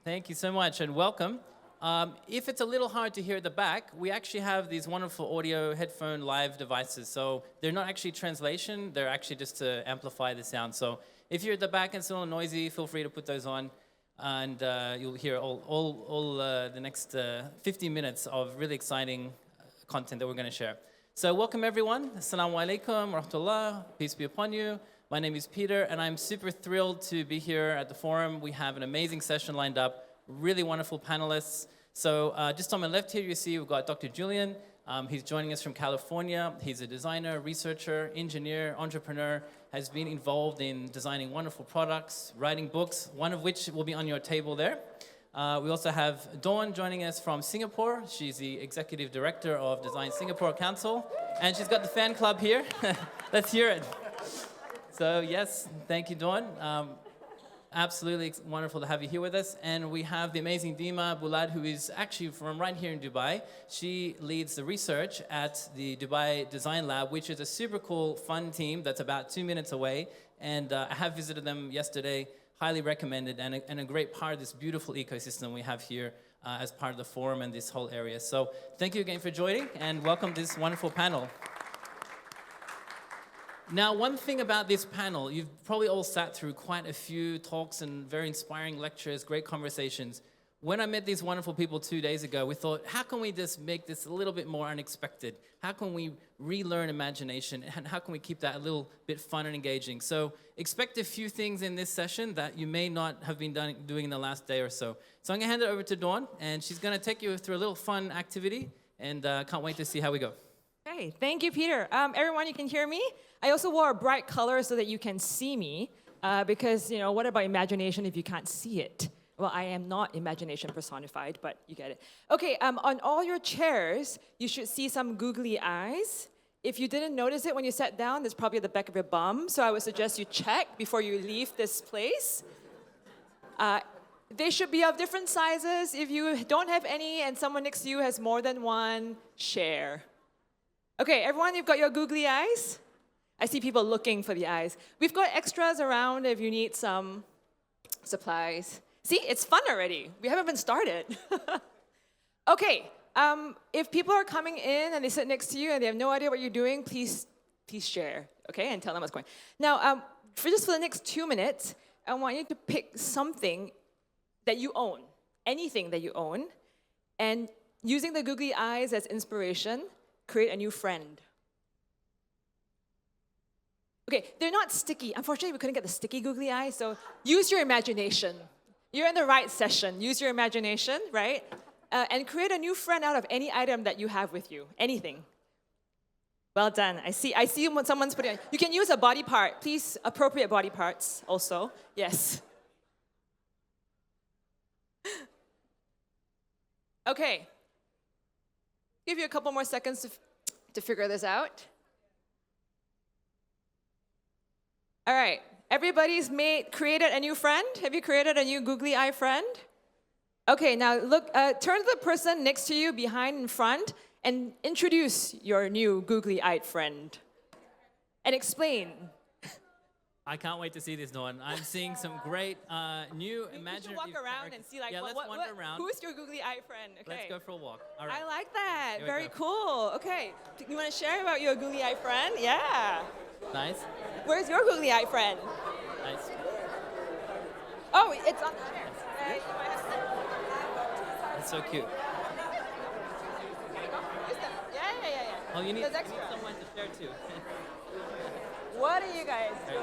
Thank you so much and welcome. If it's a little hard to hear at the back, we actually have these wonderful audio headphone live devices. So they're not actually translation, they're actually just to amplify the sound. So if you're at the back and it's a little noisy, feel free to put those on and you'll hear all the next 50 minutes of really exciting content that we're going to share. So welcome everyone. Assalamu alaikum, rahmatullah, peace be upon you. My name is Peter, and I'm super thrilled to be here at the forum. We have an amazing session lined up, really wonderful panelists. So just on my left here, you see we've got Dr. Julian. He's joining us from California. He's a designer, researcher, engineer, entrepreneur, has been involved in designing wonderful products, writing books, one of which will be on your table there. We also have Dawn joining us from Singapore. She's the executive director of DesignSingapore Council, and she's got the fan club here. Let's hear it. So yes, thank you, Dawn. Absolutely wonderful to have you here with us. And we have the amazing Dima Boulad, who is actually from right here in Dubai. She leads the research at the Dubai Design Lab, which is a super cool, fun team that's about 2 minutes away. And I have visited them yesterday, highly recommended, and a great part of this beautiful ecosystem we have here as part of the forum and this whole area. So thank you again for joining, and welcome to this wonderful panel. Now, one thing about this panel, you've probably all sat through quite a few talks and very inspiring lectures, great conversations. When I met these wonderful people 2 days ago, we thought, how can we just make this a little bit more unexpected? How can we relearn imagination? And how can we keep that a little bit fun and engaging? So expect a few things in this session that you may not have been doing in the last day or so. So I'm going to hand it over to Dawn, and she's going to take you through a little fun activity, and can't wait to see how we go. Okay, thank you, Peter. Everyone, you can hear me? I also wore a bright color so that you can see me, because, what about imagination if you can't see it? Well, I am not imagination personified, but you get it. Okay, on all your chairs, you should see some googly eyes. If you didn't notice it when you sat down, it's probably at the back of your bum, so I would suggest you check before you leave this place. They should be of different sizes. If you don't have any and someone next to you has more than one, share. Okay, everyone, you've got your googly eyes? I see people looking for the eyes. We've got extras around if you need some supplies. See, it's fun already. We haven't even started. Okay, if people are coming in and they sit next to you and they have no idea what you're doing, please share, okay, and tell them what's going on. Now, for the next 2 minutes, I want you to pick something that you own, anything that you own, and using the googly eyes as inspiration, create a new friend. Okay, they're not sticky. Unfortunately, we couldn't get the sticky googly eyes, so use your imagination. You're in the right session. Use your imagination, right? And create a new friend out of any item that you have with you, anything. Well done. I see when someone's putting on. You can use a body part. Please, appropriate body parts also. Yes. Okay. Give you a couple more seconds to figure this out. All right, everybody's created a new friend? Have you created a new googly eye friend? Okay, now look, turn to the person next to you, behind and front, and introduce your new googly-eyed friend. And explain. I can't wait to see this, Dawn. I'm seeing some great new imaginary. You should walk around and see, like, let's wander around. Who's your googly-eyed friend? Okay. Let's go for a walk. All right. I like that. Here Very cool. Okay, you want to share about your googly-eyed friend? Yeah. Nice. Where's your googly-eyed friend? Nice. Oh, it's on the chair. That's so cute. Yeah. Oh, you need There's extra. someone to share too. What are you guys doing?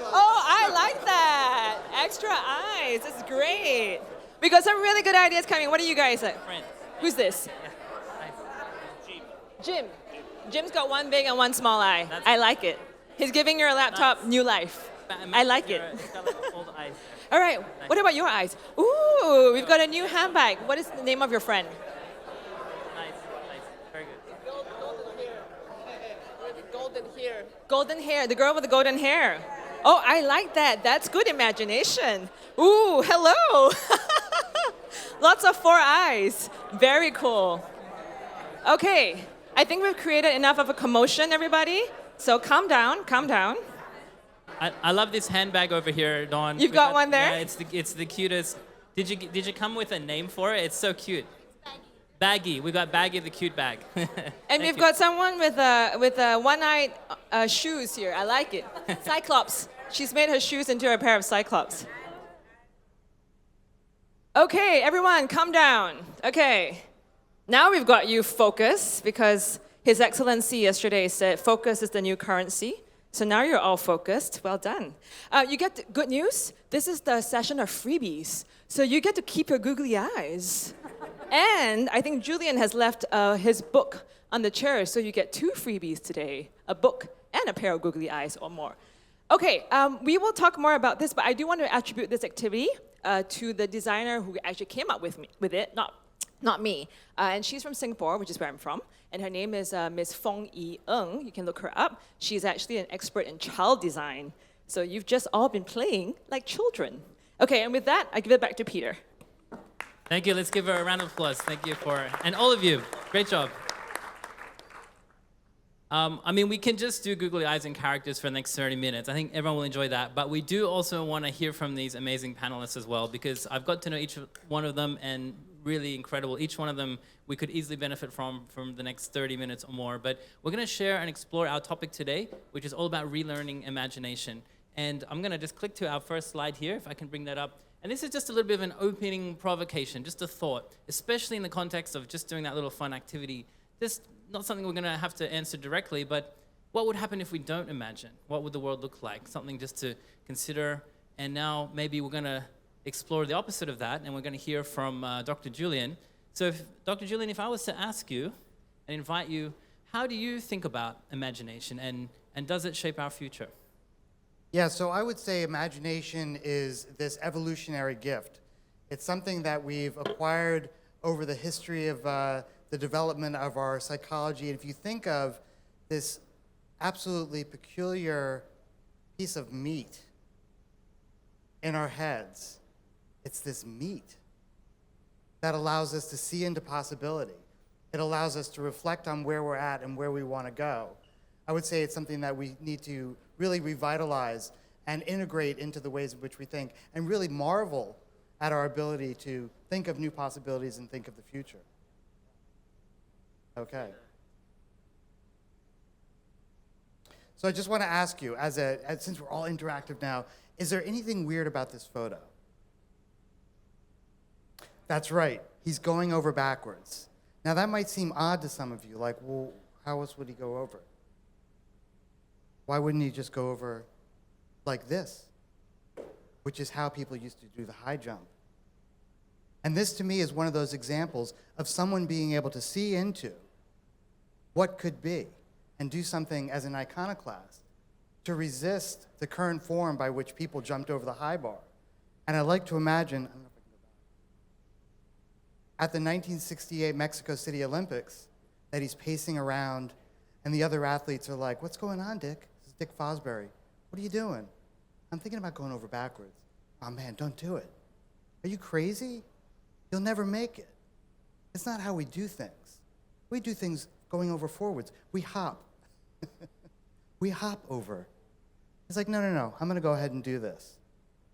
Oh, I like that. Extra eyes. That's great. We got some really good ideas coming. What are you guys at? Friends. Who's this? Yeah. Nice. Jim. Jim's got one big and one small eye. I like it. He's giving your laptop new life. I like it. All right. Nice. What about your eyes? Ooh, we've got a new handbag. What is the name of your friend? Nice. Very good. Golden hair. Golden hair. The girl with the golden hair. Oh, I like that. That's good imagination. Ooh, hello. Lots of 4 eyes. Very cool. Okay. I think we've created enough of a commotion, everybody. So calm down. I love this handbag over here, Dawn. You've got one there? Yeah, it's the cutest. Did you come with a name for it? It's so cute. Baggy. We got Baggy the cute bag. And we've got someone with one-eyed shoes here. I like it. Cyclops. She's made her shoes into a pair of Cyclops. Okay, everyone, calm down. Okay. Now we've got you focused because His Excellency yesterday said focus is the new currency. So now you're all focused. Well done. You get good news. This is the session of freebies. So you get to keep your googly eyes. And I think Julian has left his book on the chair, so you get 2 freebies today, a book and a pair of googly eyes or more. Okay, we will talk more about this, but I do want to attribute this activity to the designer who actually came up with it, not me. And she's from Singapore, which is where I'm from. And her name is Ms. Fong Yi Ng. You can look her up. She's actually an expert in child design. So you've just all been playing like children. Okay, and with that, I give it back to Peter. Thank you. Let's give her a round of applause. Thank you and all of you, great job. I mean, we can just do googly eyes and characters for the next 30 minutes. I think everyone will enjoy that. But we do also want to hear from these amazing panelists as well, because I've got to know each one of them, and really incredible. Each one of them we could easily benefit from the next 30 minutes or more. But we're going to share and explore our topic today, which is all about relearning imagination. And I'm going to just click to our first slide here, if I can bring that up. And this is just a little bit of an opening provocation, just a thought, especially in the context of just doing that little fun activity. Just not something we're going to have to answer directly, but what would happen if we don't imagine? What would the world look like? Something just to consider. And now maybe we're going to explore the opposite of that, and we're going to hear from Dr. Julian. So Dr. Julian, if I was to ask you and invite you, how do you think about imagination, and does it shape our future? Yeah, so I would say imagination is this evolutionary gift. It's something that we've acquired over the history of the development of our psychology. And if you think of this absolutely peculiar piece of meat in our heads, it's this meat that allows us to see into possibility. It allows us to reflect on where we're at and where we want to go. I would say it's something that we need to really revitalize and integrate into the ways in which we think, and really marvel at our ability to think of new possibilities and think of the future. Okay. So I just want to ask you, since we're all interactive now, is there anything weird about this photo? That's right, he's going over backwards. Now that might seem odd to some of you, like, well, how else would he go over? Why wouldn't he just go over like this, which is how people used to do the high jump? And this to me is one of those examples of someone being able to see into what could be and do something as an iconoclast to resist the current form by which people jumped over the high bar. And I like to imagine, I don't know if I can go back, at the 1968 Mexico City Olympics, that he's pacing around and the other athletes are like, "What's going on, Dick?" This is Dick Fosbury. "What are you doing?" "I'm thinking about going over backwards." "Oh man, don't do it. Are you crazy? You'll never make it." It's not how we do things. We do things going over forwards. We hop. We hop over. He's like, no, I'm gonna go ahead and do this.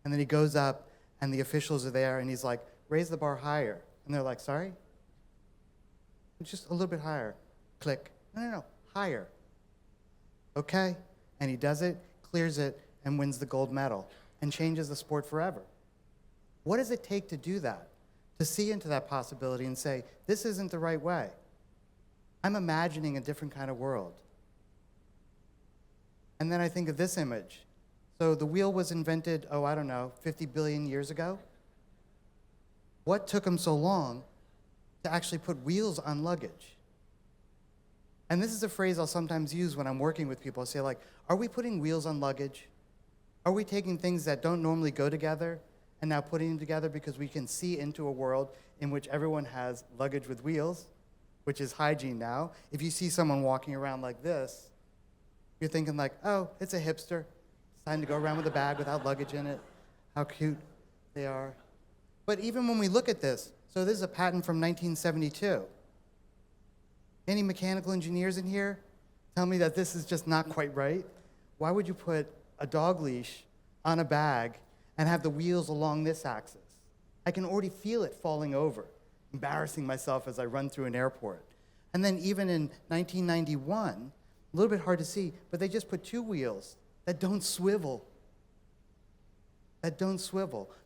And then he goes up and the officials are there and he's like, "Raise the bar higher." And they're like, "Sorry?" "Just a little bit higher." Click. No, higher. Okay. And he does it, clears it, and wins the gold medal and changes the sport forever. What does it take to do that? To see into that possibility and say, this isn't the right way. I'm imagining a different kind of world. And then I think of this image. So the wheel was invented, 50 billion years ago. What took them so long to actually put wheels on luggage? And this is a phrase I'll sometimes use when I'm working with people. I'll say, like, are we putting wheels on luggage? Are we taking things that don't normally go together and now putting them together because we can see into a world in which everyone has luggage with wheels, which is hygiene now? If you see someone walking around like this, you're thinking like, oh, it's a hipster. It's time to go around with a bag without luggage in it. How cute they are. But even when we look at this, so this is a patent from 1972. Any mechanical engineers in here? Tell me that this is just not quite right. Why would you put a dog leash on a bag and have the wheels along this axis? I can already feel it falling over, embarrassing myself as I run through an airport. And then even in 1991, a little bit hard to see, but they just put 2 wheels that don't swivel.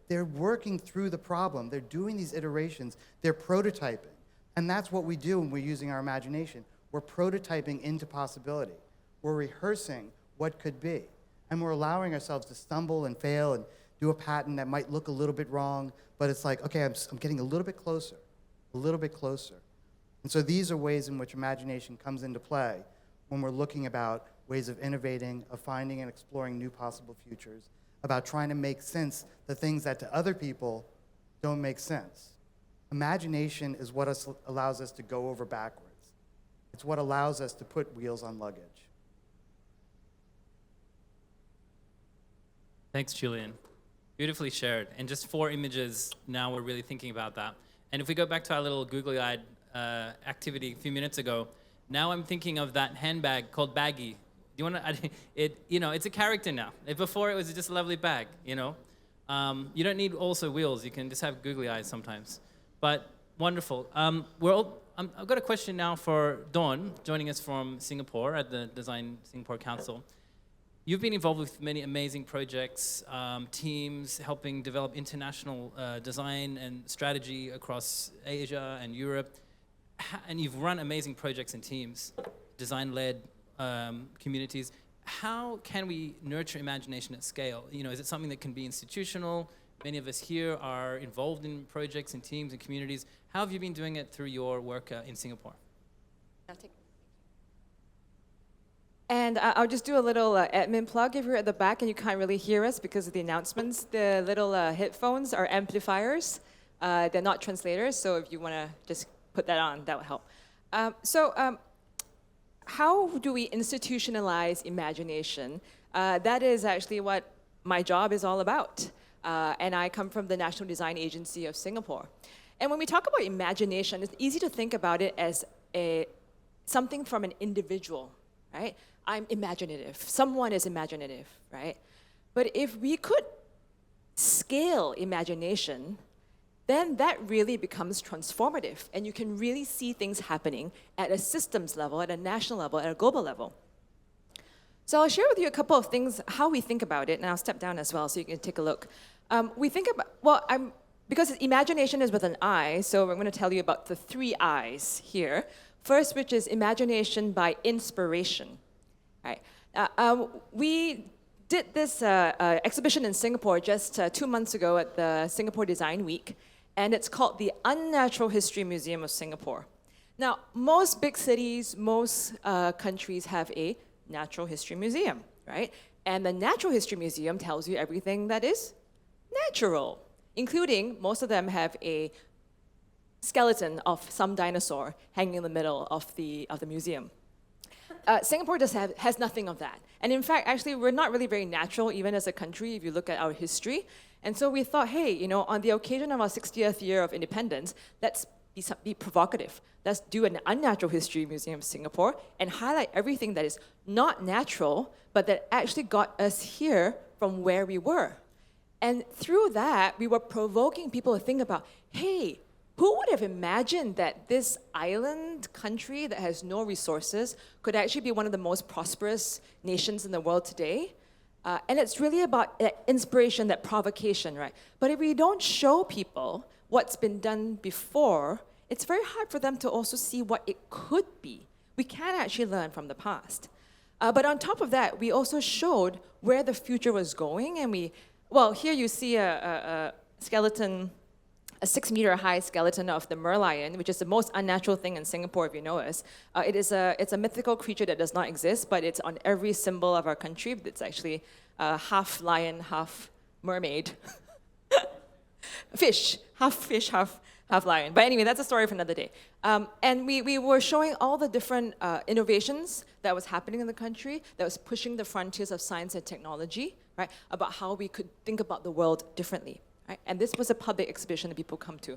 They're working through the problem. They're doing these iterations. They're prototyping. And that's what we do when we're using our imagination. We're prototyping into possibility. We're rehearsing what could be. And we're allowing ourselves to stumble and fail and do a pattern that might look a little bit wrong, but it's like, okay, I'm getting a little bit closer. And so these are ways in which imagination comes into play when we're looking about ways of innovating, of finding and exploring new possible futures, about trying to make sense the things that to other people don't make sense. Imagination is what allows us to go over backwards. It's what allows us to put wheels on luggage. Thanks, Julian. Beautifully shared. And just 4 images, now we're really thinking about that. And if we go back to our little googly-eyed activity a few minutes ago, now I'm thinking of that handbag called Baggy. Do you want to? It's a character now. Before it was just a lovely bag. You don't need also wheels. You can just have googly eyes sometimes. But wonderful. I've got a question now for Dawn, joining us from Singapore at the DesignSingapore Council. You've been involved with many amazing projects, teams helping develop international design and strategy across Asia and Europe. And you've run amazing projects and teams, design-led communities. How can we nurture imagination at scale? Is it something that can be institutional? Many of us here are involved in projects and teams and communities. How have you been doing it through your work in Singapore? And I'll just do a little admin plug. If you're at the back and you can't really hear us because of the announcements, the little headphones are amplifiers. They're not translators, so if you want to just put that on, that would help. How do we institutionalize imagination? That is actually what my job is all about. And I come from the National Design Agency of Singapore. And when we talk about imagination, it's easy to think about it as something from an individual, right? I'm imaginative. Someone is imaginative, right? But if we could scale imagination, then that really becomes transformative. And you can really see things happening at a systems level, at a national level, at a global level. So I'll share with you a couple of things, how we think about it, and I'll step down as well so you can take a look. We think about, because imagination is with an I, so we're going to tell you about the 3 I's here. First, which is imagination by inspiration. Right. We did this exhibition in Singapore just 2 months ago at the Singapore Design Week, and it's called the Unnatural History Museum of Singapore. Now, most big cities, most countries have a natural history museum, right? And the Natural History Museum tells you everything that is natural, including most of them have a skeleton of some dinosaur hanging in the middle of the museum. Singapore just has nothing of that. And in fact, actually, we're not really very natural, even as a country, if you look at our history. And so we thought, hey, on the occasion of our 60th year of independence, let's be provocative. Let's do an Unnatural History Museum of Singapore and highlight everything that is not natural, but that actually got us here from where we were. And through that, we were provoking people to think about, hey, who would have imagined that this island country that has no resources could actually be one of the most prosperous nations in the world today? And it's really about that inspiration, that provocation, right? But if we don't show people what's been done before, it's very hard for them to also see what it could be. We can actually learn from the past. But on top of that, we also showed where the future was going. And here you see a skeleton, a 6-meter-high skeleton of the merlion, which is the most unnatural thing in Singapore, if you know us. It's a mythical creature that does not exist, but it's on every symbol of our country. It's actually half lion, half mermaid. Fish, half lion. But anyway, that's a story for another day. And we were showing all the different innovations that was happening in the country, that was pushing the frontiers of science and technology, right? About how we could think about the world differently. Right? And this was a public exhibition that people come to.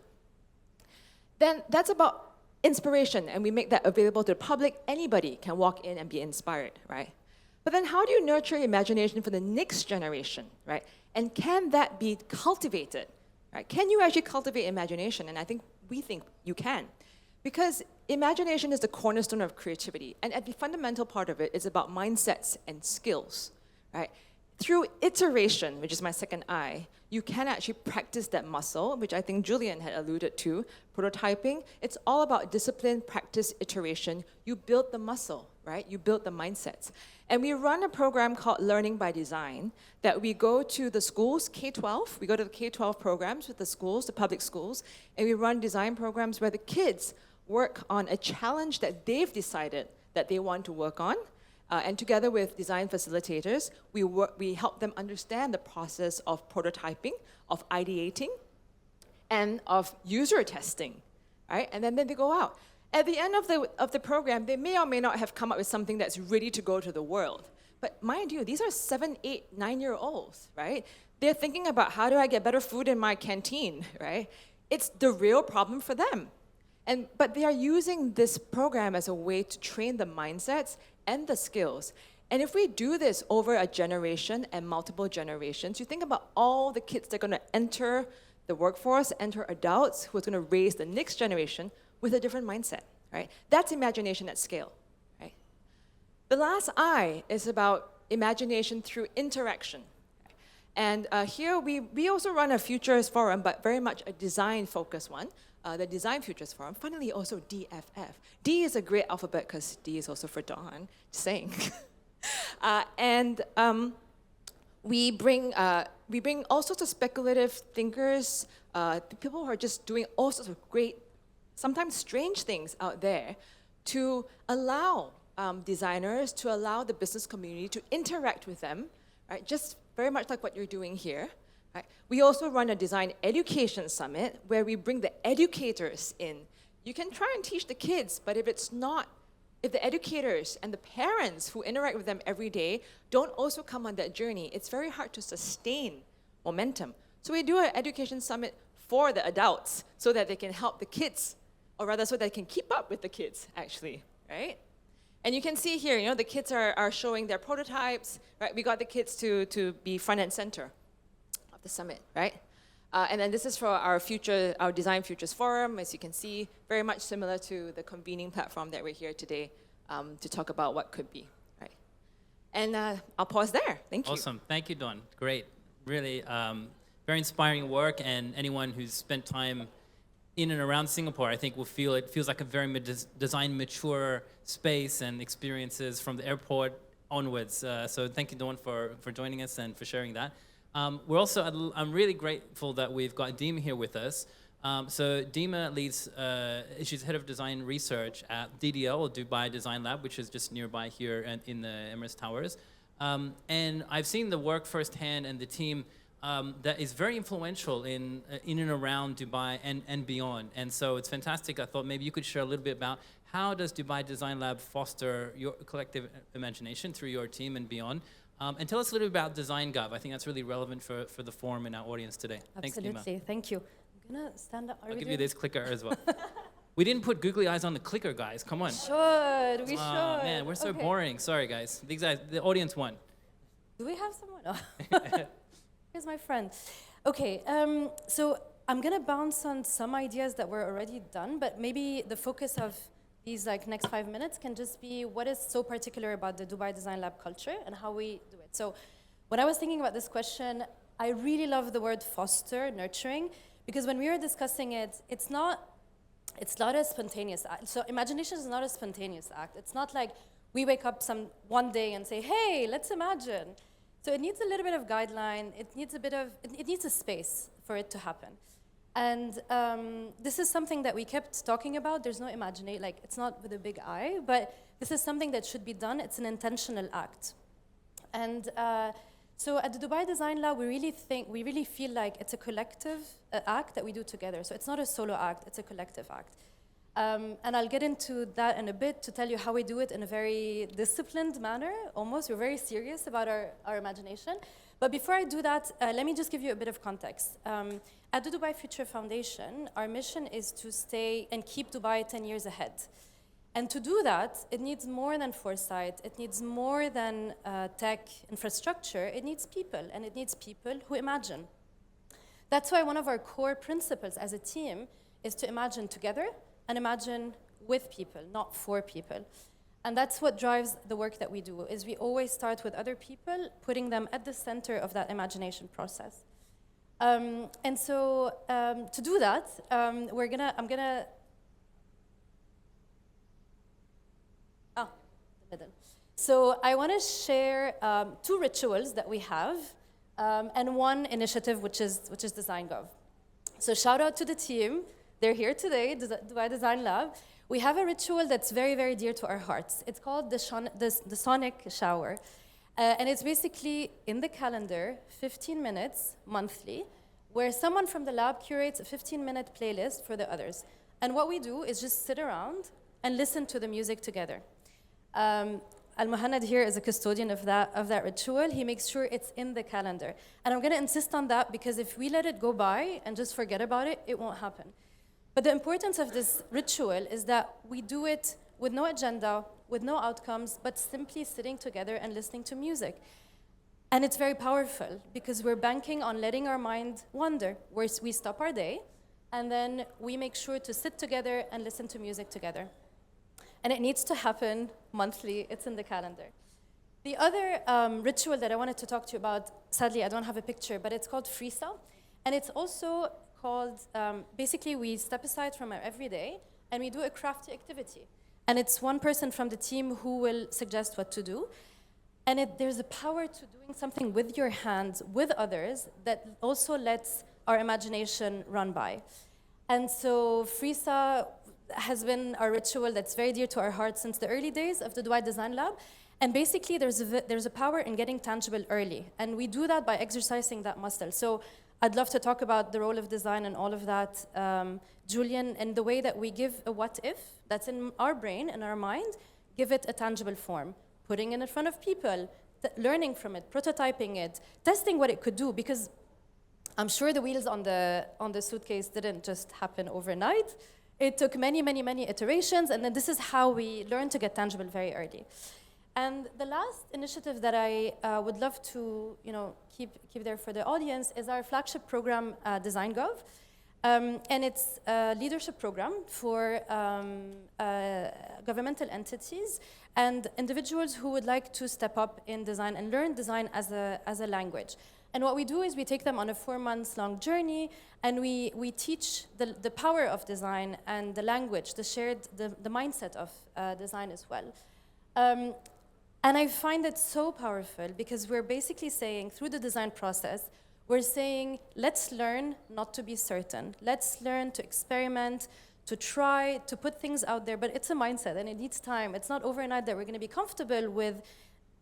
Then that's about inspiration, and we make that available to the public. Anybody can walk in and be inspired, right? But then how do you nurture imagination for the next generation, right? And can that be cultivated Right? Can you actually cultivate imagination? And I think we think you can. Because imagination is the cornerstone of creativity. And at the fundamental part of it is about mindsets and skills. Right? Through iteration, which is my second I, you can actually practice that muscle, which I think Julian had alluded to, prototyping. It's all about discipline, practice, iteration. You build the muscle, right? You build the mindsets. And we run a program called Learning by Design that we go to the schools, K-12. We go to the K-12 programs with the schools, the public schools, and we run design programs where the kids work on a challenge that they've decided that they want to work on. And together with design facilitators, we help them understand the process of prototyping, of ideating, and of user testing, right? And then they go out. At the end of the program, they may or may not have come up with something that's ready to go to the world. But mind you, these are 7, 8, 9-year-olds, right? They're thinking about how do I get better food in my canteen, right? It's the real problem for them. But they are using this program as a way to train the mindsets and the skills. And if we do this over a generation and multiple generations, you think about all the kids that are going to enter the workforce, enter adults who are going to raise the next generation with a different mindset, right? That's imagination at scale, right? The last I is about imagination through interaction. And here we also run a futures forum, but very much a design-focused one. The Design Futures Forum, funnily also DFF. D is a great alphabet because D is also for Dawn, just saying. We bring all sorts of speculative thinkers, people who are just doing all sorts of great, sometimes strange things out there to allow designers, to allow the business community to interact with them, right? Just very much like what you're doing here. Right. We also run a design education summit where we bring the educators in. You can try and teach the kids, but if the educators and the parents who interact with them every day don't also come on that journey, it's very hard to sustain momentum. So we do an education summit for the adults so that they can help the kids, or rather so they can keep up with the kids, actually, right? And you can see here, the kids are showing their prototypes, right? We got the kids to be front and center of the summit, right? And then this is for our Design Futures Forum, as you can see, very much similar to the convening platform that we're here today to talk about what could be, right? And I'll pause there. Thank you. Awesome. Thank you, Dawn. Great. Really very inspiring work, and anyone who's spent time in and around Singapore, I think will feel it feels like a very design mature space and experiences from the airport onwards. So thank you, Dawn, for joining us and for sharing that. I'm really grateful that we've got Dima here with us. So Dima leads, she's head of design research at DDL, or Dubai Design Lab, which is just nearby here in the Emirates Towers. And I've seen the work firsthand and the team that is very influential in and around Dubai and beyond. And so it's fantastic. I thought maybe you could share a little bit about how does Dubai Design Lab foster your collective imagination through your team and beyond. And tell us a little bit about DesignGov. I think that's really relevant for the forum and our audience today. Absolutely. Thanks, Dima. Thank you. I'm going to stand up. I'll give you this clicker as well. We didn't put googly eyes on the clicker, guys. Come on. We should. Man, we're so boring. Sorry, guys. These guys, the audience won. Do we have someone? Oh. Here's my friend. Okay, so I'm going to bounce on some ideas that were already done, but maybe the focus of these next 5 minutes can just be what is so particular about the Dubai Design Lab culture and how we do it. So when I was thinking about this question, I really love the word foster, nurturing, because when we were discussing it, it's not a spontaneous act. So imagination is not a spontaneous act. It's not like we wake up one day and say, hey, let's imagine. So it needs a little bit of guideline. It needs a space for it to happen. And this is something that we kept talking about. There's no imagination, it's not with a big I, but this is something that should be done. It's an intentional act. And so at the Dubai Design Lab, we really feel like it's a collective act that we do together. So it's not a solo act, it's a collective act. And I'll get into that in a bit to tell you how we do it in a very disciplined manner, almost. We're very serious about our imagination. But before I do that, let me just give you a bit of context. At the Dubai Future Foundation, our mission is to stay and keep Dubai 10 years ahead. And to do that, it needs more than foresight. It needs more than tech infrastructure. It needs people, and it needs people who imagine. That's why one of our core principles as a team is to imagine together and imagine with people, not for people. And that's what drives the work that we do, is we always start with other people, putting them at the center of that imagination process. And so to do that, the middle. So I want to share 2 rituals that we have, and one initiative, which is DesignGov. So shout out to the team. They're here today, Dubai Design Lab. We have a ritual that's very, very dear to our hearts. It's called the Sonic Shower. And it's basically in the calendar, 15 minutes monthly, where someone from the lab curates a 15-minute playlist for the others. And what we do is just sit around and listen to the music together. Al-Muhannad here is a custodian of that ritual. He makes sure it's in the calendar. And I'm going to insist on that because if we let it go by and just forget about it, it won't happen. But the importance of this ritual is that we do it with no agenda, with no outcomes, but simply sitting together and listening to music. And it's very powerful because we're banking on letting our mind wander, where we stop our day, and then we make sure to sit together and listen to music together. And it needs to happen monthly. It's in the calendar. The other ritual that I wanted to talk to you about, sadly, I don't have a picture, but it's called freestyle. And it's also called, basically, we step aside from our everyday, and we do a crafty activity. And it's one person from the team who will suggest what to do. And there's a power to doing something with your hands, with others, that also lets our imagination run by. And so Freesa has been our ritual that's very dear to our hearts since the early days of the Dubai Design Lab. And basically, there's a power in getting tangible early. And we do that by exercising that muscle. So I'd love to talk about the role of design and all of that, Julian, and the way that we give a what if that's in our brain, in our mind, give it a tangible form, putting it in front of people, learning from it, prototyping it, testing what it could do, because I'm sure the wheels on the suitcase didn't just happen overnight. It took many, many, many iterations, and then this is how we learn to get tangible very early. And the last initiative that I would love to keep there for the audience is our flagship program, DesignGov. And it's a leadership program for governmental entities and individuals who would like to step up in design and learn design as a language. And what we do is we take them on a 4-month-long journey, and we teach the power of design and the language, the mindset of design as well. And I find it so powerful because we're basically saying, through the design process, we're saying, let's learn not to be certain. Let's learn to experiment, to try, to put things out there. But it's a mindset, and it needs time. It's not overnight that we're going to be comfortable with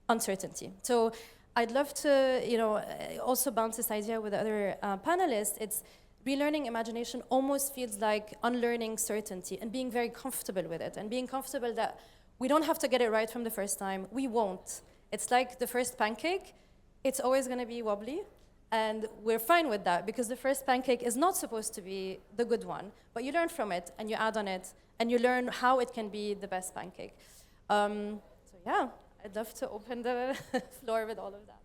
uncertainty. So I'd love to also bounce this idea with the other panelists. It's relearning imagination almost feels like unlearning certainty and being very comfortable with it, and being comfortable that we don't have to get it right from the first time. We won't. It's like the first pancake. It's always going to be wobbly. And we're fine with that because the first pancake is not supposed to be the good one. But you learn from it, and you add on it, and you learn how it can be the best pancake. So yeah, I'd love to open the floor with all of that.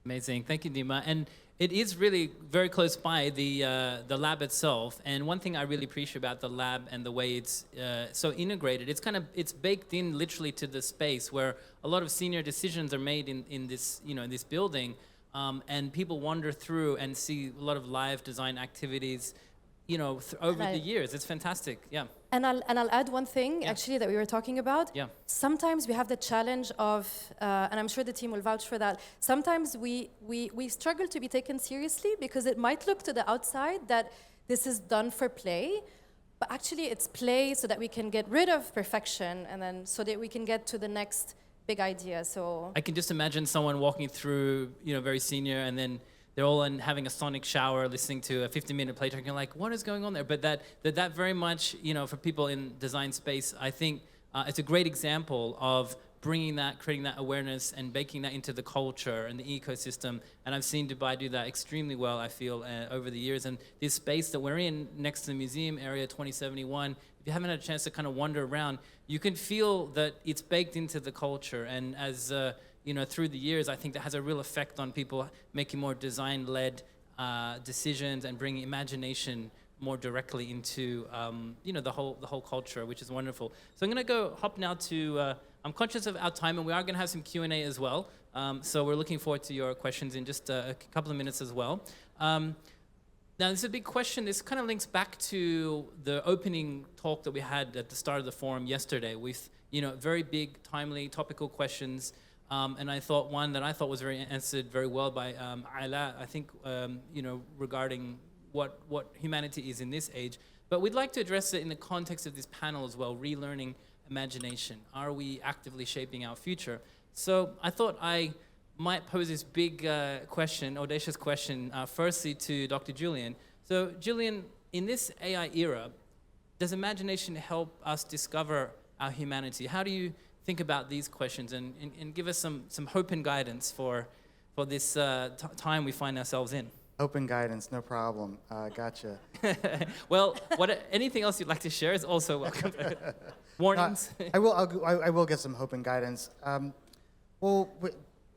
Amazing. Thank you, Dima. And it is really very close by the lab itself. And one thing I really appreciate about the lab and the way it's so integrated, it's baked in literally to the space where a lot of senior decisions are made in this this building, and people wander through and see a lot of live design activities, over the years. It's fantastic. Yeah. And I'll add one thing actually that we were talking about. Yeah. Sometimes we have the challenge of, and I'm sure the team will vouch for that. Sometimes we struggle to be taken seriously because it might look to the outside that this is done for play, but actually it's play so that we can get rid of perfection and then so that we can get to the next big idea. So I can just imagine someone walking through, very senior, and then they're all having a sonic shower, listening to a 15-minute play track. You're like, what is going on there? But that very much, for people in design space, I think it's a great example of bringing that, creating that awareness and baking that into the culture and the ecosystem. And I've seen Dubai do that extremely well, I feel, over the years. And this space that we're in next to the museum, Area 2071, if you haven't had a chance to kind of wander around, you can feel that it's baked into the culture. And as through the years, I think that has a real effect on people making more design-led decisions and bringing imagination more directly into the whole culture, which is wonderful. So I'm going to hop now to. I'm conscious of our time, and we are going to have some Q&A as well. So we're looking forward to your questions in just a couple of minutes as well. Now, this is a big question. This kind of links back to the opening talk that we had at the start of the forum yesterday with, very big, timely, topical questions. And I thought one that I thought was answered very well by Ayla, I think, regarding what humanity is in this age. But we'd like to address it in the context of this panel as well, relearning imagination. Are we actively shaping our future? So I thought I might pose this big audacious question, firstly to Dr. Julian. So Julian, in this AI era, does imagination help us discover our humanity? How do you think about these questions and give us some hope and guidance for this time we find ourselves in? Hope and guidance, no problem. Gotcha. Well, anything else you'd like to share is also welcome. Warnings? I will get some hope and guidance.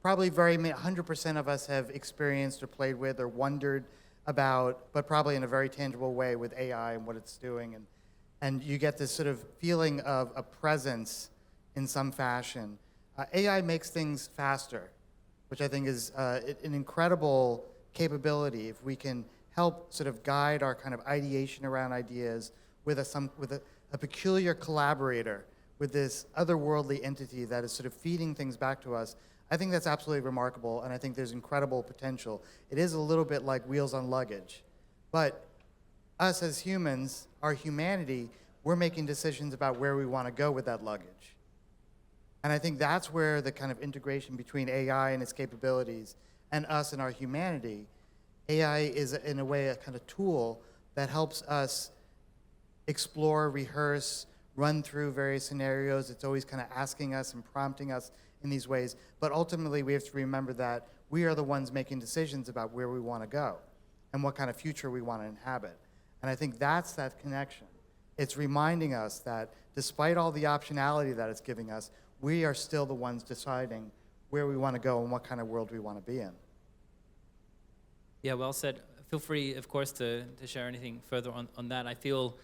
Probably 100% of us have experienced or played with or wondered about, but probably in a very tangible way with AI and what it's doing. And you get this sort of feeling of a presence in some fashion. AI makes things faster, which I think is an incredible capability if we can help sort of guide our kind of ideation around ideas with a peculiar collaborator, with this otherworldly entity that is sort of feeding things back to us. I think that's absolutely remarkable, and I think there's incredible potential. It is a little bit like wheels on luggage, but us as humans, our humanity, we're making decisions about where we want to go with that luggage. And I think that's where the kind of integration between AI and its capabilities and us and our humanity, AI is in a way a kind of tool that helps us explore, rehearse, run through various scenarios. It's always kind of asking us and prompting us in these ways. But ultimately, we have to remember that we are the ones making decisions about where we want to go and what kind of future we want to inhabit. And I think that's that connection. It's reminding us that despite all the optionality that it's giving us, we are still the ones deciding where we want to go and what kind of world we want to be in. Yeah, well said. Feel free, of course, to share anything further on that. I feel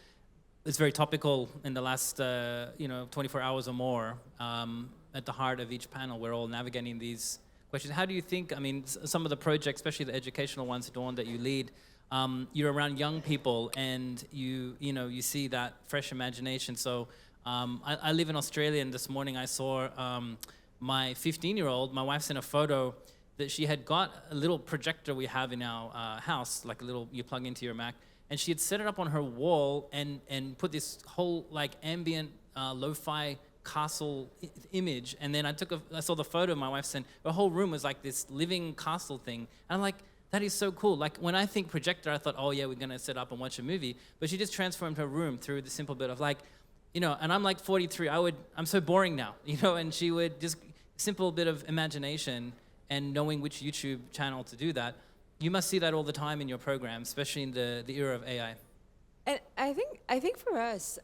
it's very topical in the last 24 hours or more. At the heart of each panel, we're all navigating these questions. How do you think, some of the projects, especially the educational ones, Dawn, that you lead, you're around young people and you see that fresh imagination. So I live in Australia, and this morning I saw my 15-year-old, my wife sent a photo that she had got a little projector we have in our house, like a little, you plug into your Mac, and she had set it up on her wall and put this whole like ambient lo-fi castle image. And then I saw the photo my wife sent. Her whole room was like this living castle thing. And I'm like, that is so cool. Like when I think projector, I thought, oh yeah, we're gonna sit up and watch a movie. But she just transformed her room through the simple bit of like, and I'm like 43, I'm so boring now, and she would just, simple bit of imagination and knowing which YouTube channel to do that. You must see that all the time in your program, especially in the era of AI. And I think for us,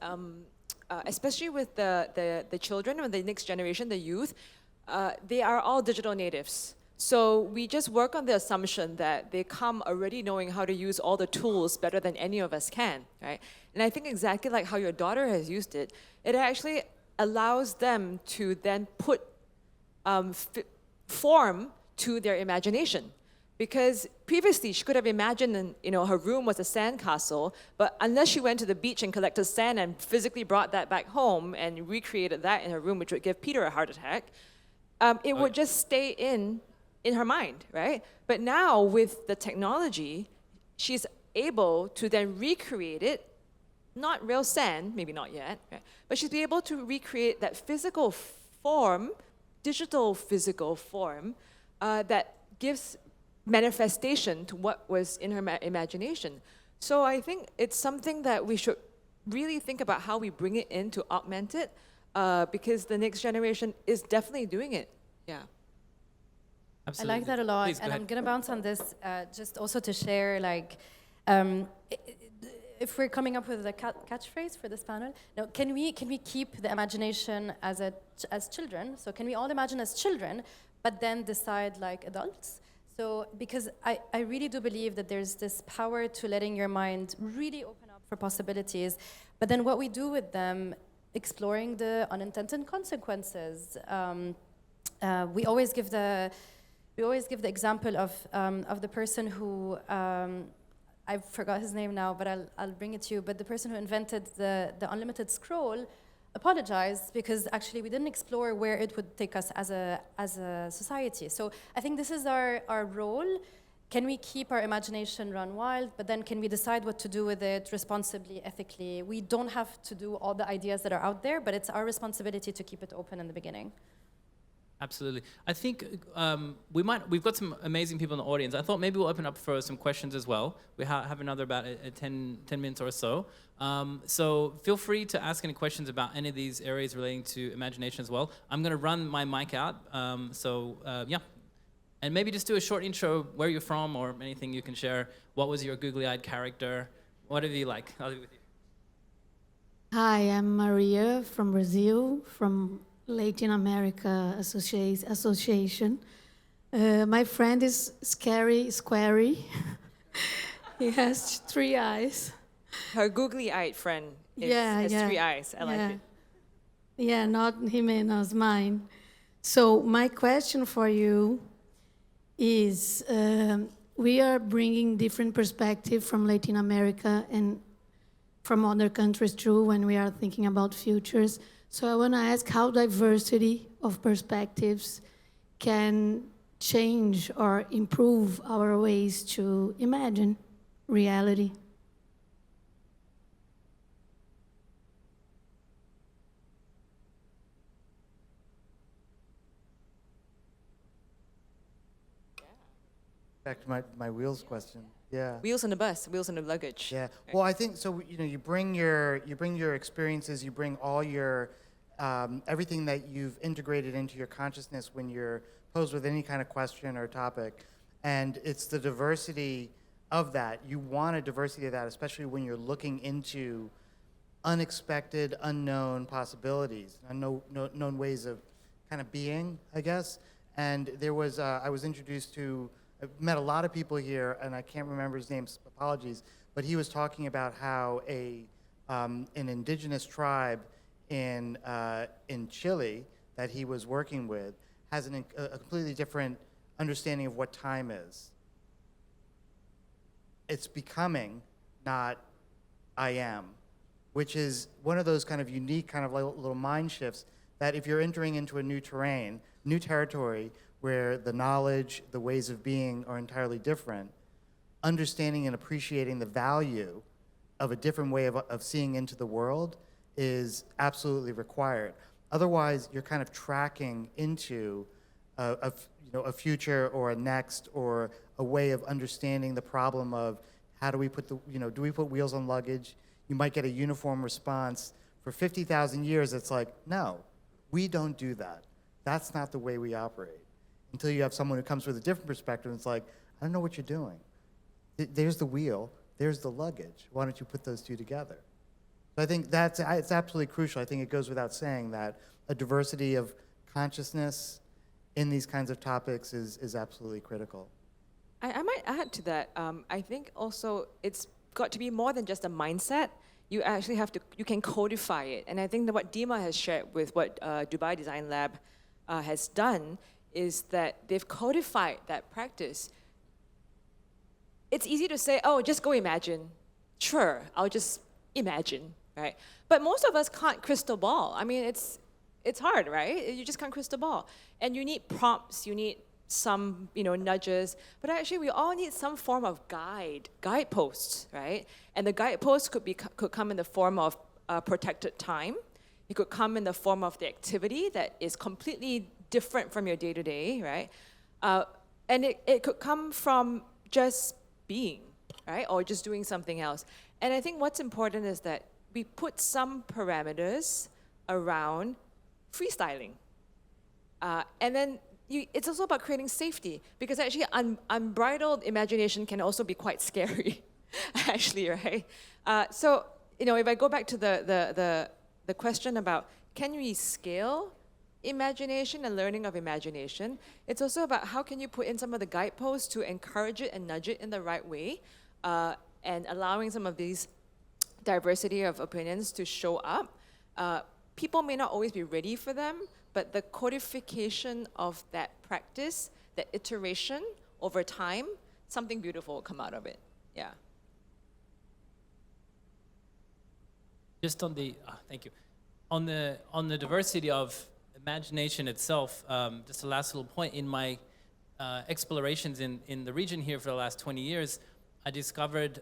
especially with the children or the next generation, the youth, they are all digital natives. So we just work on the assumption that they come already knowing how to use all the tools better than any of us can, right? And I think exactly like how your daughter has used it, it actually allows them to then put form to their imagination. Because previously she could have imagined, her room was a sandcastle, but unless she went to the beach and collected sand and physically brought that back home and recreated that in her room, which would give Peter a heart attack, it would just stay in her mind, right? But now with the technology, she's able to then recreate it, not real sand, maybe not yet, right? But she's able to recreate that physical form, digital physical form, that gives manifestation to what was in her imagination. So I think it's something that we should really think about how we bring it in to augment it, because the next generation is definitely doing it. Yeah. Absolutely. I like that a lot. Please, and ahead. I'm going to bounce on this just also to share, if we're coming up with a catchphrase for this panel, now, can we keep the imagination as children? So can we all imagine as children, but then decide like adults? So, because I really do believe that there's this power to letting your mind really open up for possibilities, but then what we do with them, exploring the unintended consequences. We always give the example of the person who I forgot his name now, but I'll bring it to you. But the person who invented the unlimited scroll apologized because actually we didn't explore where it would take us as a society. So I think this is our role. Can we keep our imagination run wild, but then can we decide what to do with it responsibly, ethically? We don't have to do all the ideas that are out there, but it's our responsibility to keep it open in the beginning. Absolutely. I think we've got some amazing people in the audience. I thought maybe we'll open up for some questions as well. We have another about 10 minutes or so. So feel free to ask any questions about any of these areas relating to imagination as well. I'm going to run my mic out. Yeah. And maybe just do a short intro, where you're from or anything you can share. What was your googly-eyed character? Whatever you like. I'll leave it with you. Hi, I'm Maria from Brazil, from Latin America Association. My friend is squarey. He has 3 eyes. Her googly-eyed friend has 3 eyes. I like it. Yeah, not Jimena's, mine. So my question for you is, we are bringing different perspective from Latin America and from other countries too when we are thinking about futures. So I want to ask how diversity of perspectives can change or improve our ways to imagine reality. Back to my wheels question. Yeah. Wheels on the bus, wheels on the luggage. Yeah. Well, I think so. You bring your experiences, you bring all your everything that you've integrated into your consciousness when you're posed with any kind of question or topic, and it's the diversity of that. You want a diversity of that, especially when you're looking into unexpected, unknown possibilities, known ways of kind of being, I guess. And there was I was introduced to. I've met a lot of people here, and I can't remember his name, apologies, but he was talking about how an indigenous tribe in Chile that he was working with has a completely different understanding of what time is. It's becoming, not I am, which is one of those kind of unique kind of little mind shifts that if you're entering into a new terrain, new territory, where the knowledge, the ways of being are entirely different, understanding and appreciating the value of a different way of seeing into the world is absolutely required. Otherwise, you're kind of tracking into a future or a next or a way of understanding the problem of how do we put do we put wheels on luggage? You might get a uniform response. For 50,000 years, it's like, no, we don't do that. That's not the way we operate. Until you have someone who comes with a different perspective, and it's like, I don't know what you're doing. There's the wheel, there's the luggage. Why don't you put those two together? So I think it's absolutely crucial. I think it goes without saying that a diversity of consciousness in these kinds of topics is absolutely critical. I might add to that. I think also it's got to be more than just a mindset. You actually you can codify it. And I think that what Dima has shared with what Dubai Design Lab has done is that they've codified that practice. It's easy to say, oh, just go imagine. Sure, I'll just imagine, right? But most of us can't crystal ball. I mean, it's hard, right? You just can't crystal ball. And you need prompts, you need some, nudges, but actually we all need some form of guideposts, right? And the guideposts could come in the form of protected time. It could come in the form of the activity that is completely different from your day-to-day, right? And it could come from just being, right? Or just doing something else. And I think what's important is that we put some parameters around freestyling. And then it's also about creating safety, because actually unbridled imagination can also be quite scary, actually, right? If I go back to the question about can we scale imagination and learning of imagination. It's also about how can you put in some of the guideposts to encourage it and nudge it in the right way, and allowing some of these diversity of opinions to show up. People may not always be ready for them, but the codification of that practice, that iteration over time, something beautiful will come out of it. Yeah. Just on the, thank you. On the diversity of imagination itself, just a last little point, in my explorations in the region here for the last 20 years, I discovered,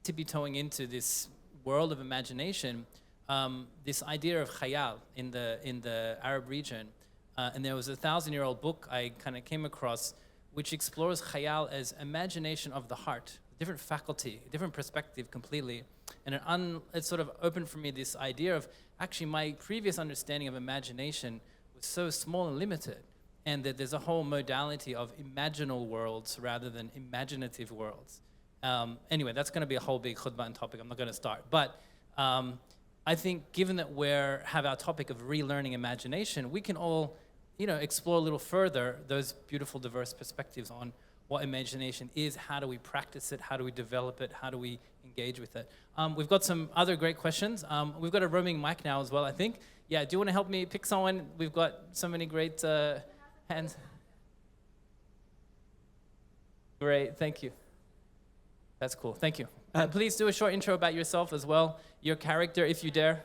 tippy-toeing into this world of imagination, this idea of khayal in the Arab region. And there was a 1,000-year-old book I kind of came across which explores khayal as imagination of the heart, different faculty, different perspective completely. And it sort of opened for me this idea of actually my previous understanding of imagination was so small and limited, and that there's a whole modality of imaginal worlds rather than imaginative worlds. Anyway, that's going to be a whole big khutbah and topic. I'm not going to start. But I think given that we have our topic of relearning imagination, we can all, explore a little further those beautiful, diverse perspectives on what imagination is, how do we practice it, how do we develop it, how do we engage with it. We've got some other great questions. We've got a roaming mic now as well, I think. Yeah, do you want to help me pick someone? We've got so many great hands. Great, thank you. That's cool, thank you. Please do a short intro about yourself as well. Your character, if you dare.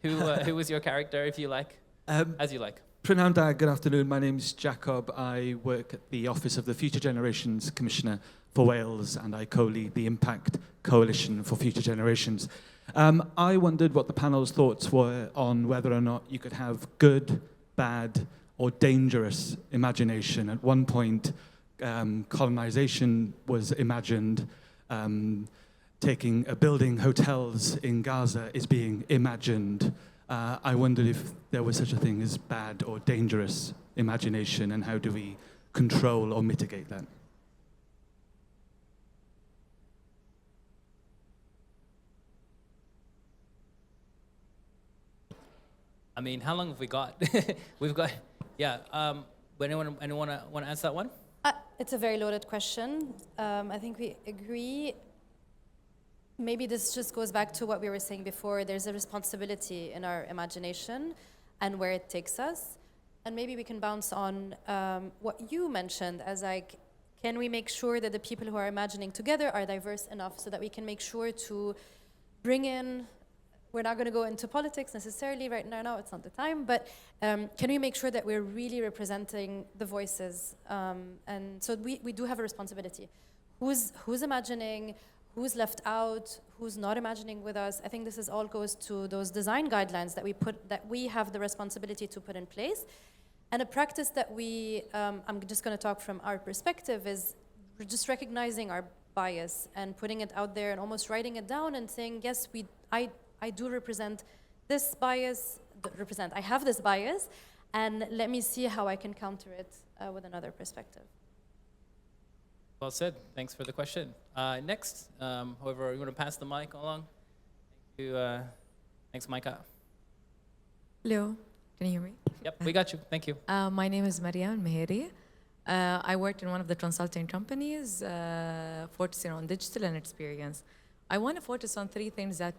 Who was your character, if you like? As you like. Pranam Da, good afternoon. My name's Jacob. I work at the Office of the Future Generations Commissioner for Wales, and I co-lead the Impact Coalition for Future Generations. I wondered what the panel's thoughts were on whether or not you could have good, bad, or dangerous imagination. At one point, colonization was imagined. Building hotels in Gaza is being imagined. I wondered if there was such a thing as bad or dangerous imagination, and how do we control or mitigate that? I mean, how long have we got? We've got, yeah. Anyone want to answer that one? It's a very loaded question. I think we agree. Maybe this just goes back to what we were saying before. There's a responsibility in our imagination and where it takes us. And maybe we can bounce on what you mentioned as like, can we make sure that the people who are imagining together are diverse enough so that we can make sure to bring in, we're not going to go into politics necessarily right now, it's not the time, but can we make sure that we're really representing the voices? And so we do have a responsibility. Who's imagining? Who's left out, who's not imagining with us. I think this all goes to those design guidelines that we have the responsibility to put in place. And a practice that I'm just gonna talk from our perspective, is just recognizing our bias and putting it out there and almost writing it down and saying, yes, I do represent this bias, I have this bias, and let me see how I can counter it with another perspective. Well said. Thanks for the question. Next, however, you want to pass the mic along? Thank you. Thanks, Micah. Hello, can you hear me? Yep, we got you. Thank you. My name is Mariam Meheri. I worked in one of the consulting companies focusing on digital and experience. I want to focus on three things that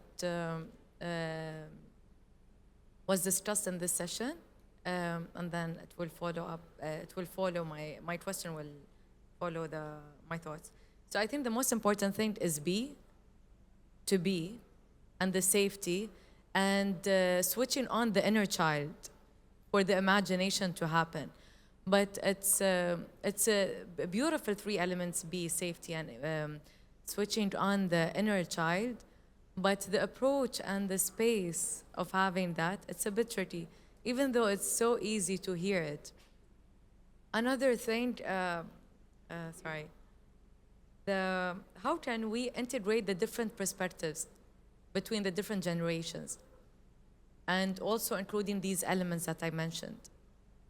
was discussed in this session, and then it will follow up. It will follow my question will follow my thoughts. So I think the most important thing is to be, and the safety, and switching on the inner child for the imagination to happen. But it's a beautiful three elements: be, safety, and switching on the inner child. But the approach and the space of having that, it's a bit tricky, even though it's so easy to hear it. Another thing, how can we integrate the different perspectives between the different generations, and also including these elements that I mentioned?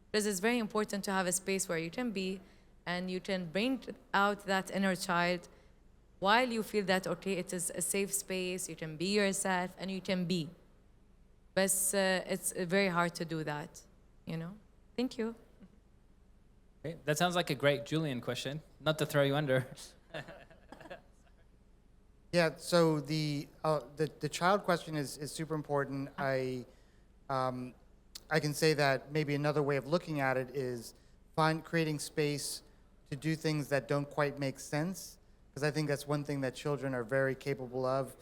Because it's very important to have a space where you can be, and you can bring out that inner child while you feel that, okay, it is a safe space, you can be yourself, and you can be. but it's very hard to do that, you know. Thank you. Okay, that sounds like a great Julian question. Not to throw you under. Yeah, so the child question is super important. I can say that maybe another way of looking at it is creating space to do things that don't quite make sense, because I think that's one thing that children are very capable of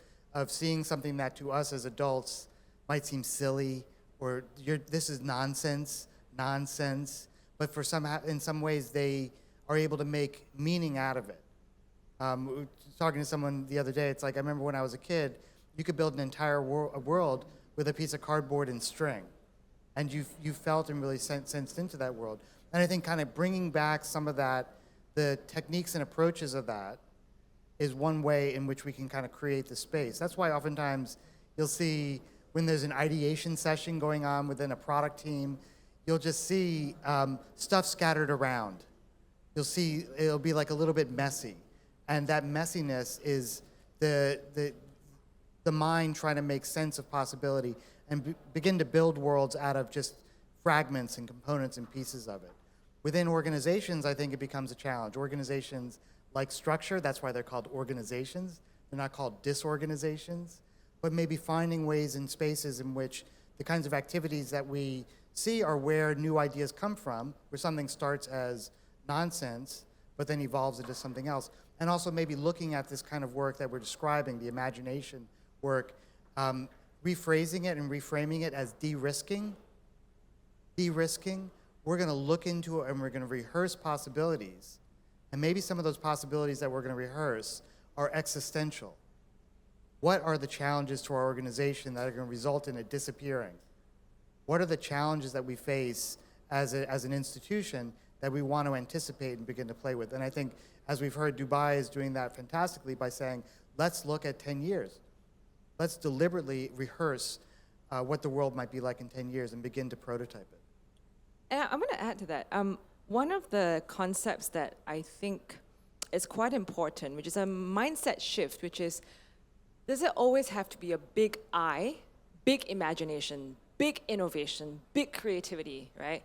seeing something that to us as adults might seem silly, or this is nonsense, but in some ways they are able to make meaning out of it. Talking to someone the other day, it's like, I remember when I was a kid, you could build an entire world with a piece of cardboard and string, and you felt and really sensed into that world. And I think kind of bringing back some of that, the techniques and approaches of that, is one way in which we can kind of create the space. That's why oftentimes you'll see when there's an ideation session going on within a product team, you'll just see stuff scattered around. You'll see it'll be like a little bit messy. And that messiness is the mind trying to make sense of possibility and begin to build worlds out of just fragments and components and pieces of it. Within organizations, I think it becomes a challenge. Organizations like structure, that's why they're called organizations. They're not called disorganizations, but maybe finding ways and spaces in which the kinds of activities that we see are where new ideas come from, where something starts as nonsense, but then evolves into something else. And also maybe looking at this kind of work that we're describing, the imagination work, rephrasing it and reframing it as de-risking. De-risking, we're gonna look into it and we're gonna rehearse possibilities. And maybe some of those possibilities that we're gonna rehearse are existential. What are the challenges to our organization that are gonna result in it disappearing? What are the challenges that we face as an institution that we want to anticipate and begin to play with? And I think, as we've heard, Dubai is doing that fantastically by saying, let's look at 10 years. Let's deliberately rehearse what the world might be like in 10 years and begin to prototype it. And I'm going to add to that. One of the concepts that I think is quite important, which is a mindset shift, which is, does it always have to be a big I, big imagination, big innovation, big creativity, right?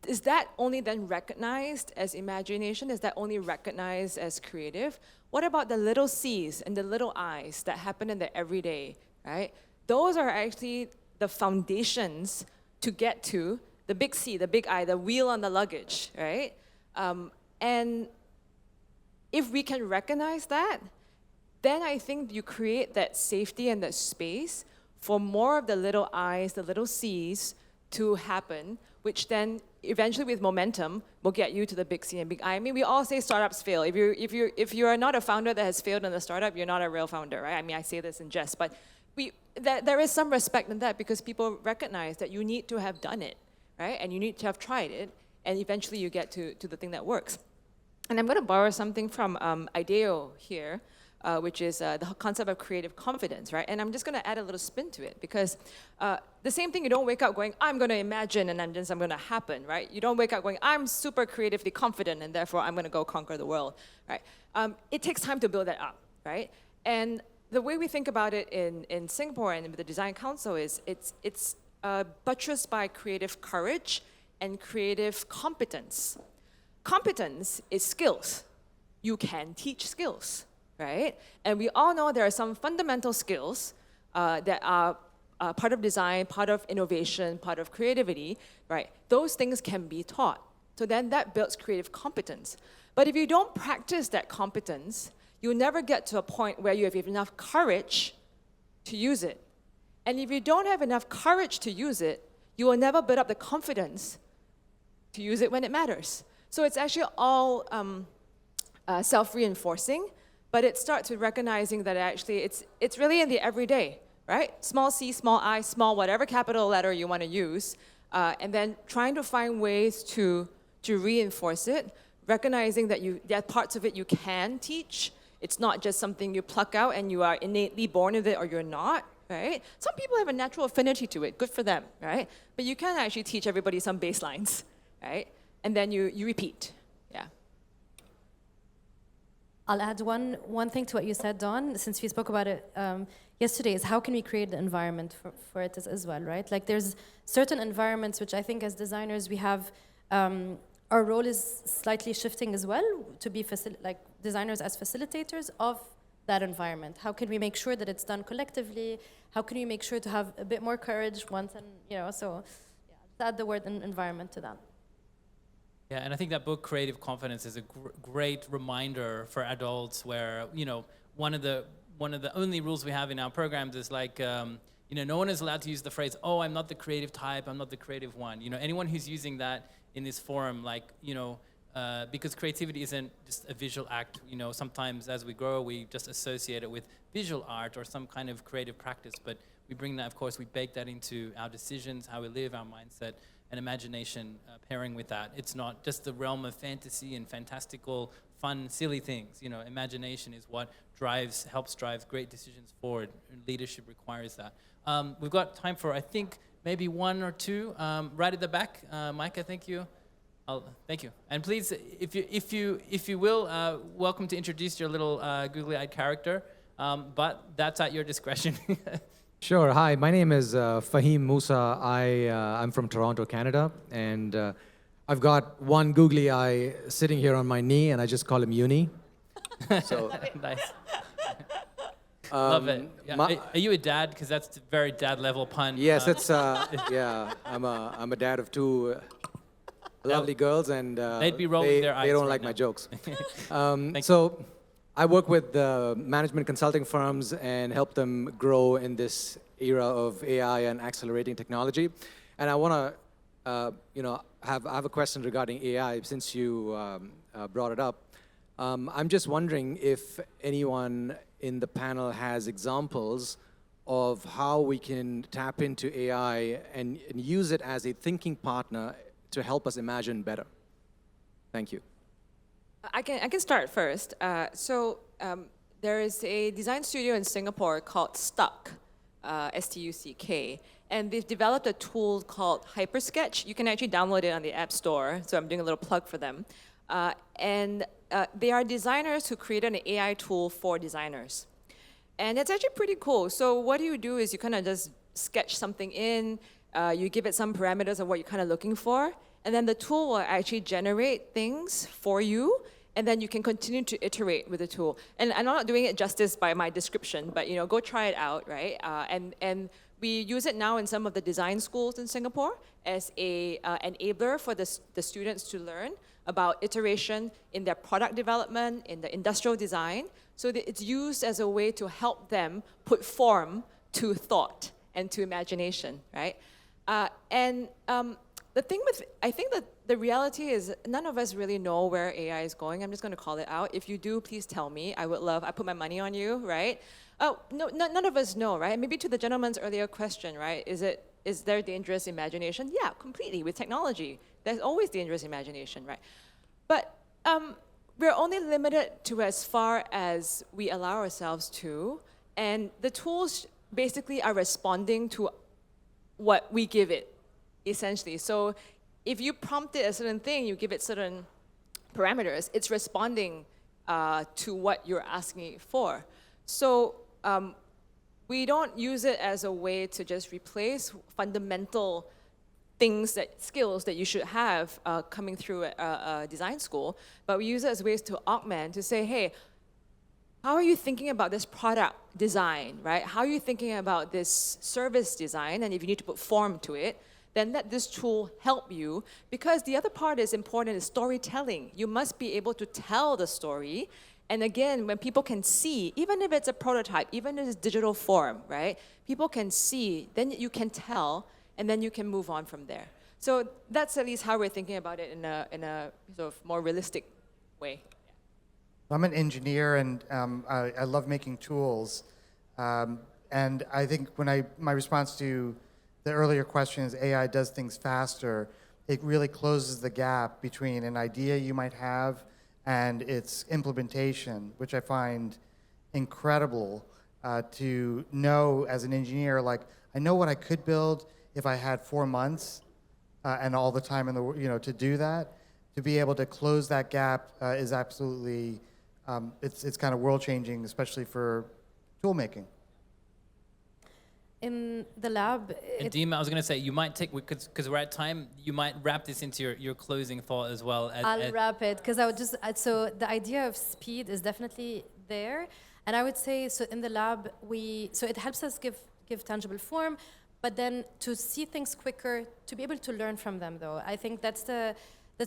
Is that only then recognized as imagination? Is that only recognized as creative? What about the little C's and the little I's that happen in the everyday, right? Those are actually the foundations to get to the big C, the big I, the wheel on the luggage, right? And if we can recognize that, then I think you create that safety and that space for more of the little I's, the little C's to happen, which then eventually with momentum will get you to the big C and big I. I mean, we all say startups fail. If you are not a founder that has failed in a startup, you're not a real founder, right? I mean, I say this in jest, but there is some respect in that because people recognize that you need to have done it, right? And you need to have tried it, and eventually you get to the thing that works. And I'm going to borrow something from IDEO here, which is the concept of creative confidence, right? And I'm just going to add a little spin to it because the same thing, you don't wake up going, I'm going to imagine and I'm going to happen, right? You don't wake up going, I'm super creatively confident and therefore I'm going to go conquer the world, right? It takes time to build that up, right? And the way we think about it in Singapore and with the Design Council is it's buttressed by creative courage and creative competence. Competence is skills. You can teach skills, right? And we all know there are some fundamental skills that are part of design, part of innovation, part of creativity, right? Those things can be taught. So then that builds creative competence. But if you don't practice that competence, you'll never get to a point where you have enough courage to use it. And if you don't have enough courage to use it, you will never build up the confidence to use it when it matters. So it's actually all self-reinforcing, but it starts with recognizing that actually it's really in the everyday, right? Small c, small I, small whatever capital letter you want to use, and then trying to find ways to reinforce it, recognizing that parts of it you can teach. It's not just something you pluck out and you are innately born with it or you're not, right? Some people have a natural affinity to it, good for them, right? But you can actually teach everybody some baselines, right? And then you repeat, yeah. I'll add one thing to what you said, Dawn, since we spoke about it yesterday, is how can we create the environment for it as well, right? Like there's certain environments which I think as designers we have, our role is slightly shifting as well to be like designers as facilitators of that environment. How can we make sure that it's done collectively? How can we make sure to have a bit more courage once, and so yeah, add the word environment to that. Yeah, and I think that book, Creative Confidence, is a great reminder for adults where, one of the only rules we have in our programs is like, no one is allowed to use the phrase, oh, I'm not the creative type, I'm not the creative one. Anyone who's using that in this forum, like, because creativity isn't just a visual act. Sometimes as we grow, we just associate it with visual art or some kind of creative practice, but we bring that, of course, we bake that into our decisions, how we live, our mindset, and imagination pairing with that. It's not just the realm of fantasy and fantastical, fun, silly things. Imagination is what helps drive great decisions forward, and leadership requires that. We've got time for, I think, maybe one or two. Right at the back, Micah, thank you. Thank you. And please, if you will, welcome to introduce your little googly-eyed character, but that's at your discretion. Sure. Hi, my name is Fahim Musa. I'm from Toronto, Canada, and I've got one googly eye sitting here on my knee, and I just call him Uni. So nice. Love it. Yeah. Are you a dad? Because that's a very dad-level pun. Yes, it's yeah. I'm a dad of two lovely girls, and they'd be rolling their eyes. They don't right like now. my jokes. So I work with management consulting firms and help them grow in this era of AI and accelerating technology. And I want to, have a question regarding AI since you brought it up. I'm just wondering if anyone in the panel has examples of how we can tap into AI and use it as a thinking partner to help us imagine better. Thank you. I can start first. There is a design studio in Singapore called Stuck, S-T-U-C-K, and they've developed a tool called Hypersketch. You can actually download it on the App Store, so I'm doing a little plug for them. They are designers who created an AI tool for designers. And it's actually pretty cool. So what you do is you kind of just sketch something in, you give it some parameters of what you're kind of looking for, and then the tool will actually generate things for you, and then you can continue to iterate with the tool. And I'm not doing it justice by my description, but go try it out, right? And we use it now in some of the design schools in Singapore as a enabler for the students to learn about iteration in their product development, in the industrial design. So that it's used as a way to help them put form to thought and to imagination, right? The thing with, I think that the reality is none of us really know where AI is going. I'm just going to call it out. If you do, please tell me. I would love, I put my money on you, right? Oh, no, none of us know, right? Maybe to the gentleman's earlier question, right? Is there dangerous imagination? Yeah, completely. With technology, there's always dangerous imagination, right? But we're only limited to as far as we allow ourselves to, and the tools basically are responding to what we give it, essentially. So if you prompt it a certain thing, you give it certain parameters, it's responding to what you're asking it for. So we don't use it as a way to just replace fundamental skills that you should have coming through a design school, but we use it as ways to augment, to say, hey, how are you thinking about this product design, right? How are you thinking about this service design? And if you need to put form to it, then let this tool help you, because the other part is important is storytelling. You must be able to tell the story. And again, when people can see, even if it's a prototype, even if it's digital form, right? People can see, then you can tell, and then you can move on from there. So that's at least how we're thinking about it in a sort of more realistic way. I'm an engineer, and I love making tools. And I think my response to the earlier question is AI does things faster. It really closes the gap between an idea you might have and its implementation, which I find incredible to know as an engineer. Like, I know what I could build if I had 4 months and all the time in the to do that. To be able to close that gap is absolutely it's kind of world changing, especially for tool making. In the lab, And Dima, I was going to say, you might take, because we're at time, you might wrap this into your closing thought as well. I'll wrap it, because I would just, so the idea of speed is definitely there. And I would say, so in the lab, so it helps us give tangible form, but then to see things quicker, to be able to learn from them though. I think that's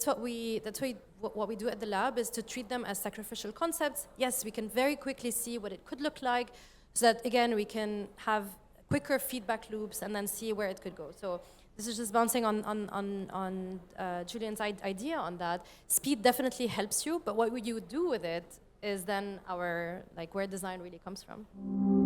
what we do at the lab, is to treat them as sacrificial concepts. Yes, we can very quickly see what it could look like, so that again, we can have quicker feedback loops and then see where it could go. So this is just bouncing on Julian's idea on that. Speed definitely helps you, but what you do with it is then where design really comes from.